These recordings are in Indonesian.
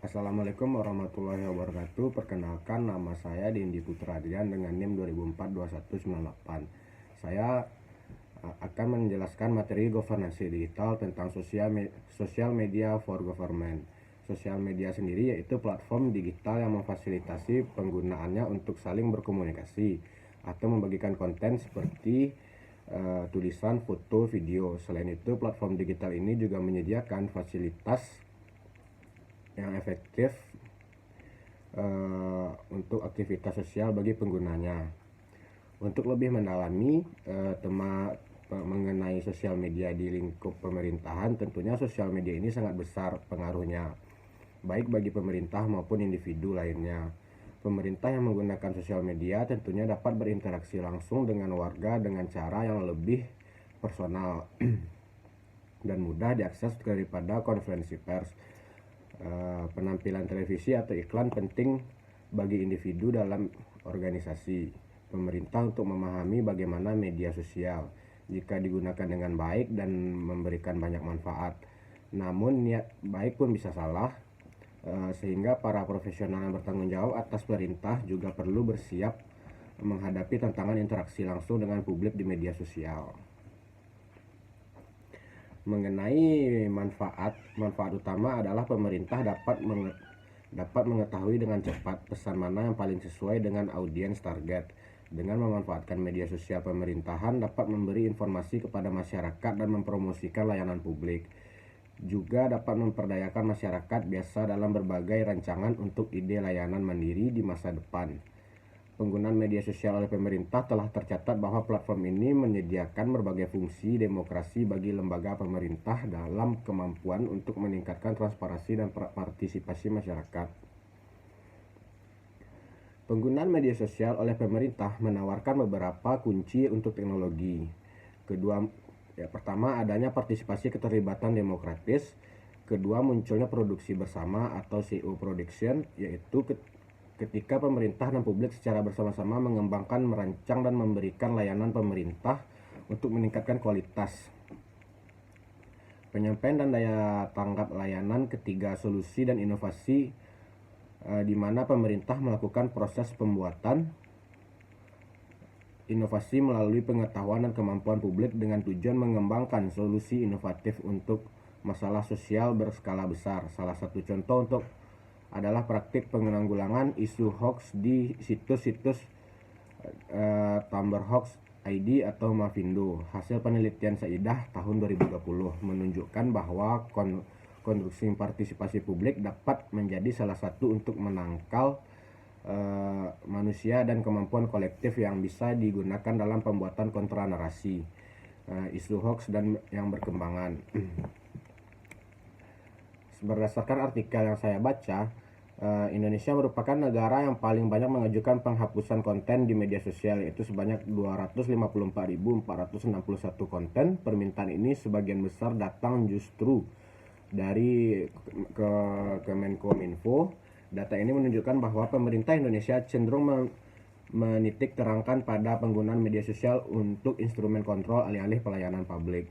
Assalamualaikum warahmatullahi wabarakatuh. Perkenalkan, nama saya Dindi Putra Adrian dengan NIM 20042198. Saya akan menjelaskan materi governance digital tentang social media for government. Sosial media sendiri yaitu platform digital yang memfasilitasi penggunaannya untuk saling berkomunikasi atau membagikan konten seperti tulisan, foto, video. Selain itu, platform digital ini juga menyediakan fasilitas yang efektif untuk aktivitas sosial bagi penggunanya. Untuk lebih mendalami mengenai sosial media di lingkup pemerintahan, tentunya sosial media ini sangat besar pengaruhnya, baik bagi pemerintah maupun individu lainnya. Pemerintah yang menggunakan sosial media tentunya dapat berinteraksi langsung dengan warga dengan cara yang lebih personal dan mudah diakses daripada konferensi pers. Penampilan televisi atau iklan penting bagi individu dalam organisasi pemerintah untuk memahami bagaimana media sosial jika digunakan dengan baik dan memberikan banyak manfaat. Namun niat baik pun bisa salah, sehingga para profesional yang bertanggung jawab atas perintah juga perlu bersiap menghadapi tantangan interaksi langsung dengan publik di media sosial. Mengenai manfaat utama adalah pemerintah dapat mengetahui dengan cepat pesan mana yang paling sesuai dengan audiens target. Dengan memanfaatkan media sosial, pemerintahan dapat memberi informasi kepada masyarakat dan mempromosikan layanan publik. Juga dapat memperdayakan masyarakat biasa dalam berbagai rancangan untuk ide layanan mandiri di masa depan. Penggunaan media sosial oleh pemerintah telah tercatat bahwa platform ini menyediakan berbagai fungsi demokrasi bagi lembaga pemerintah dalam kemampuan untuk meningkatkan transparansi dan partisipasi masyarakat. Penggunaan media sosial oleh pemerintah menawarkan beberapa kunci untuk teknologi. Pertama, adanya partisipasi keterlibatan demokratis. Kedua, munculnya produksi bersama atau co-production, yaitu ketika pemerintah dan publik secara bersama-sama mengembangkan, merancang, dan memberikan layanan pemerintah untuk meningkatkan kualitas penyampaian dan daya tanggap layanan. Ketiga, solusi dan inovasi, di mana pemerintah melakukan proses pembuatan inovasi melalui pengetahuan dan kemampuan publik dengan tujuan mengembangkan solusi inovatif untuk masalah sosial berskala besar. Salah satu contoh adalah praktik penanggulangan isu hoax di situs-situs Tamberhoax ID atau Mavindo. Hasil penelitian Saidah tahun 2020 menunjukkan bahwa konstruksi partisipasi publik dapat menjadi salah satu untuk menangkal manusia dan kemampuan kolektif yang bisa digunakan dalam pembuatan kontra narasi isu hoax dan yang berkembangan. Berdasarkan artikel yang saya baca, Indonesia merupakan negara yang paling banyak mengajukan penghapusan konten di media sosial, yaitu sebanyak 254.461 konten. Permintaan ini sebagian besar datang justru dari Kemenkominfo. Data ini menunjukkan bahwa pemerintah Indonesia cenderung menitik terangkan pada penggunaan media sosial untuk instrumen kontrol alih-alih pelayanan publik.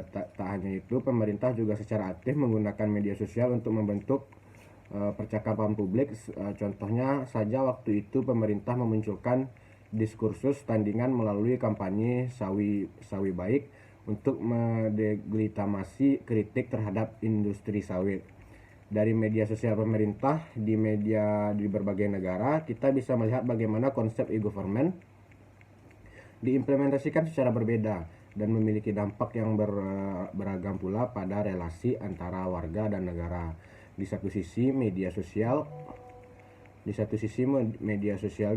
Tak hanya itu, pemerintah juga secara aktif menggunakan media sosial untuk membentuk percakapan publik. Contohnya saja, waktu itu pemerintah memunculkan diskursus tandingan melalui kampanye sawi baik untuk mendelegitimasi kritik terhadap industri sawit. Dari media sosial pemerintah di berbagai negara, kita bisa melihat bagaimana konsep e-government diimplementasikan secara berbeda dan memiliki dampak yang beragam pula pada relasi antara warga dan negara. Di satu sisi media sosial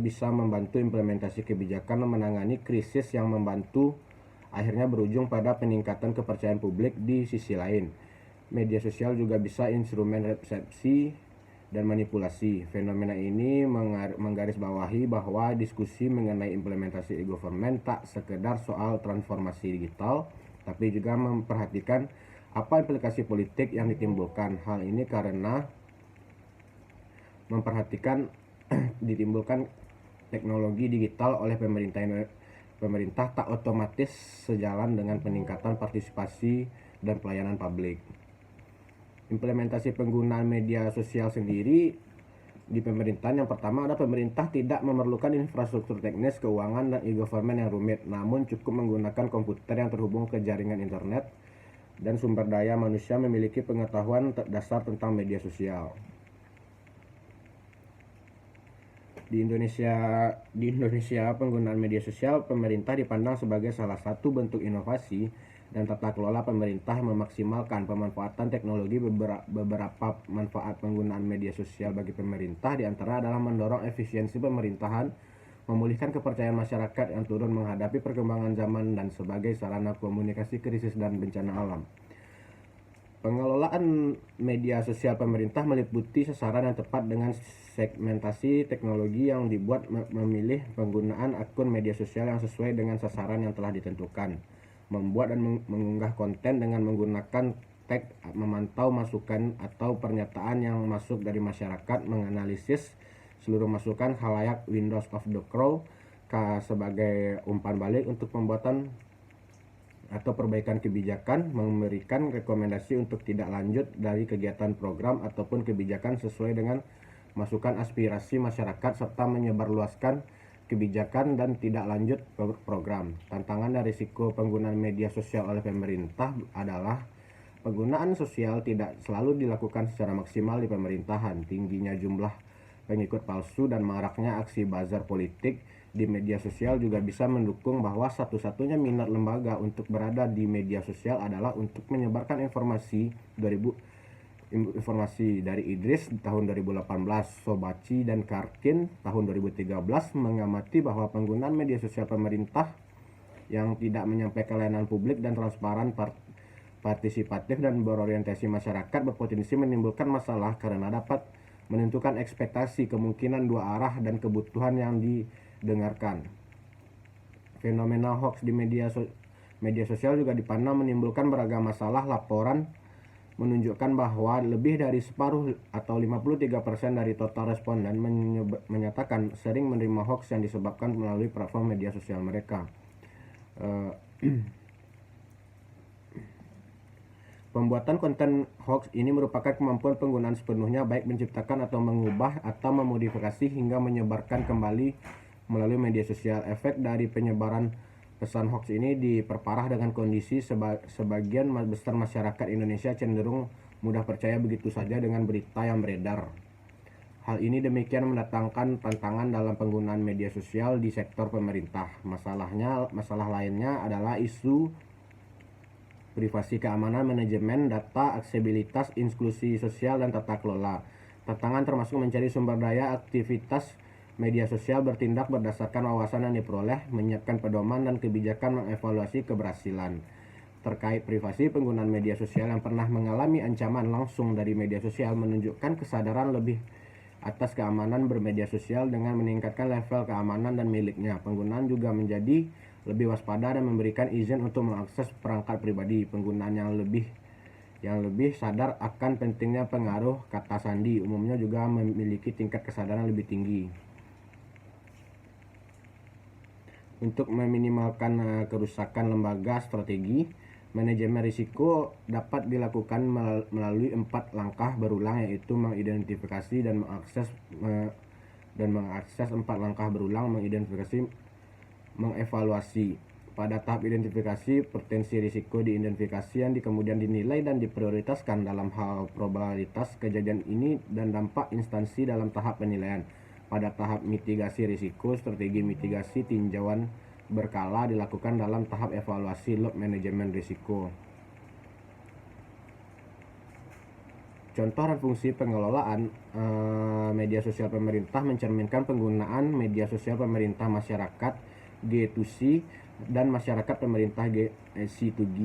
bisa membantu implementasi kebijakan dan menangani krisis yang membantu akhirnya berujung pada peningkatan kepercayaan publik. Di sisi lain, media sosial juga bisa instrumen resepsi dan manipulasi. Fenomena ini menggarisbawahi bahwa diskusi mengenai implementasi e-government tak sekedar soal transformasi digital, tapi juga memperhatikan apa implikasi politik yang ditimbulkan. Hal ini karena memperhatikan ditimbulkan teknologi digital oleh pemerintah tak otomatis sejalan dengan peningkatan partisipasi dan pelayanan publik. Implementasi penggunaan media sosial sendiri di pemerintahan, yang pertama adalah pemerintah tidak memerlukan infrastruktur teknis, keuangan, dan e-government yang rumit, namun cukup menggunakan komputer yang terhubung ke jaringan internet dan sumber daya manusia memiliki pengetahuan dasar tentang media sosial. Di Indonesia, penggunaan media sosial pemerintah dipandang sebagai salah satu bentuk inovasi dan tata kelola pemerintah memaksimalkan pemanfaatan teknologi. Beberapa manfaat penggunaan media sosial bagi pemerintah diantara adalah mendorong efisiensi pemerintahan, memulihkan kepercayaan masyarakat yang turun menghadapi perkembangan zaman, dan sebagai sarana komunikasi krisis dan bencana alam. Pengelolaan media sosial pemerintah meliputi sasaran yang tepat dengan segmentasi teknologi yang dibuat memilih penggunaan akun media sosial yang sesuai dengan sasaran yang telah ditentukan, membuat dan mengunggah konten dengan menggunakan tag, memantau masukan atau pernyataan yang masuk dari masyarakat, menganalisis seluruh masukan khalayak Windows of the Crow sebagai umpan balik untuk pembuatan atau perbaikan kebijakan, memberikan rekomendasi untuk tidak lanjut dari kegiatan program ataupun kebijakan sesuai dengan masukan aspirasi masyarakat, serta menyebarluaskan kebijakan dan tidak lanjut program. Tantangan dan risiko penggunaan media sosial oleh pemerintah adalah penggunaan sosial tidak selalu dilakukan secara maksimal di pemerintahan, tingginya jumlah pengikut palsu dan maraknya aksi buzzer politik di media sosial juga bisa mendukung bahwa satu-satunya minat lembaga untuk berada di media sosial adalah untuk menyebarkan informasi dari Idris tahun 2018. Sobachi dan Karkin tahun 2013 mengamati bahwa penggunaan media sosial pemerintah yang tidak menyampaikan layanan publik dan transparan, partisipatif, dan berorientasi masyarakat berpotensi menimbulkan masalah karena dapat menentukan ekspektasi, kemungkinan dua arah, dan kebutuhan yang didengarkan. Fenomena hoax di media sosial juga dipandang menimbulkan beragam masalah. Laporan menunjukkan bahwa lebih dari separuh atau 53% dari total responden menyatakan sering menerima hoax yang disebabkan melalui platform media sosial mereka. Pembuatan konten hoax ini merupakan kemampuan penggunaan sepenuhnya, baik menciptakan atau mengubah atau memodifikasi hingga menyebarkan kembali melalui media sosial. Efek dari penyebaran pesan hoax ini diperparah dengan kondisi sebagian besar masyarakat Indonesia cenderung mudah percaya begitu saja dengan berita yang beredar. Hal ini demikian mendatangkan tantangan dalam penggunaan media sosial di sektor pemerintah. Masalah lainnya adalah isu privasi, keamanan, manajemen data, aksesibilitas, inklusi sosial, dan tata kelola. Tantangan termasuk mencari sumber daya, aktivitas media sosial, bertindak berdasarkan wawasan yang diperoleh, menyiapkan pedoman dan kebijakan, mengevaluasi keberhasilan. Terkait privasi, penggunaan media sosial yang pernah mengalami ancaman langsung dari media sosial menunjukkan kesadaran lebih atas keamanan bermedia sosial dengan meningkatkan level keamanan dan miliknya. Penggunaan juga menjadi lebih waspada dan memberikan izin untuk mengakses perangkat pribadi. Penggunaan yang lebih sadar akan pentingnya pengaruh kata sandi umumnya juga memiliki tingkat kesadaran lebih tinggi. Untuk meminimalkan kerusakan lembaga, strategi manajemen risiko dapat dilakukan melalui 4 langkah berulang, yaitu mengidentifikasi dan mengakses 4 langkah berulang, mengidentifikasi, mengevaluasi. Pada tahap identifikasi, potensi risiko diidentifikasi yang kemudian dinilai dan diprioritaskan dalam hal probabilitas kejadian ini dan dampak instansi dalam tahap penilaian. Pada tahap mitigasi risiko, strategi mitigasi tinjauan berkala dilakukan dalam tahap evaluasi log manajemen risiko. Contoh dan fungsi pengelolaan media sosial pemerintah mencerminkan penggunaan media sosial pemerintah masyarakat G2C dan masyarakat pemerintah C2G.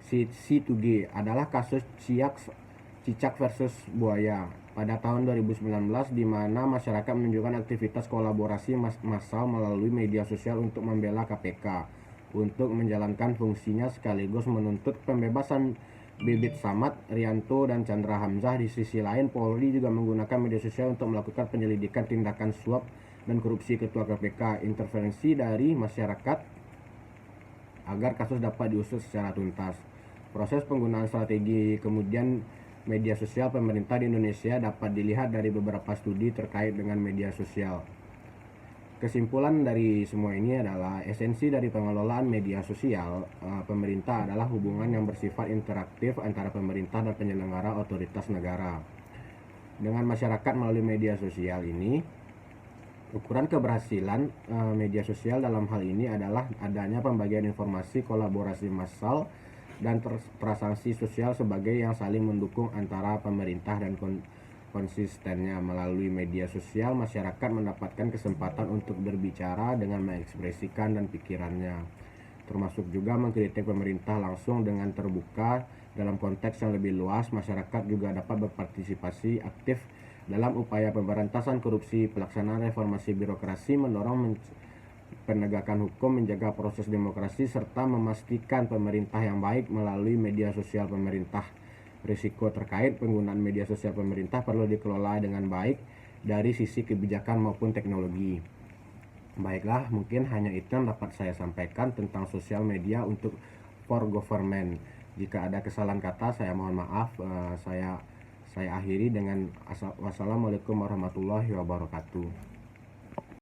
C2G adalah kasus cicak versus buaya pada tahun 2019, di mana masyarakat menunjukkan aktivitas kolaborasi massal melalui media sosial untuk membela KPK untuk menjalankan fungsinya sekaligus menuntut pembebasan Bibit Samad, Rianto, dan Chandra Hamzah. Di sisi lain, Polri juga menggunakan media sosial untuk melakukan penyelidikan tindakan suap dan korupsi Ketua KPK. Intervensi dari masyarakat agar kasus dapat diusut secara tuntas. Proses penggunaan strategi kemudian media sosial pemerintah di Indonesia dapat dilihat dari beberapa studi terkait dengan media sosial. Kesimpulan dari semua ini adalah esensi dari pengelolaan media sosial pemerintah adalah hubungan yang bersifat interaktif antara pemerintah dan penyelenggara otoritas negara. Dengan masyarakat melalui media sosial ini, ukuran keberhasilan media sosial dalam hal ini adalah adanya pembagian informasi, kolaborasi massal, dan transaksi sosial sebagai yang saling mendukung antara pemerintah dan konsistennya. Melalui media sosial, masyarakat mendapatkan kesempatan untuk berbicara dengan mengekspresikan dan pikirannya, termasuk juga mengkritik pemerintah langsung dengan terbuka. Dalam konteks yang lebih luas, masyarakat juga dapat berpartisipasi aktif dalam upaya pemberantasan korupsi, pelaksanaan reformasi birokrasi, mendorong penegakan hukum, menjaga proses demokrasi, serta memastikan pemerintah yang baik melalui media sosial pemerintah. Risiko terkait penggunaan media sosial pemerintah perlu dikelola dengan baik dari sisi kebijakan maupun teknologi. Baiklah, mungkin hanya itu yang dapat saya sampaikan tentang sosial media untuk for government. Jika ada kesalahan kata, saya mohon maaf. Saya akhiri dengan wassalamualaikum warahmatullahi wabarakatuh.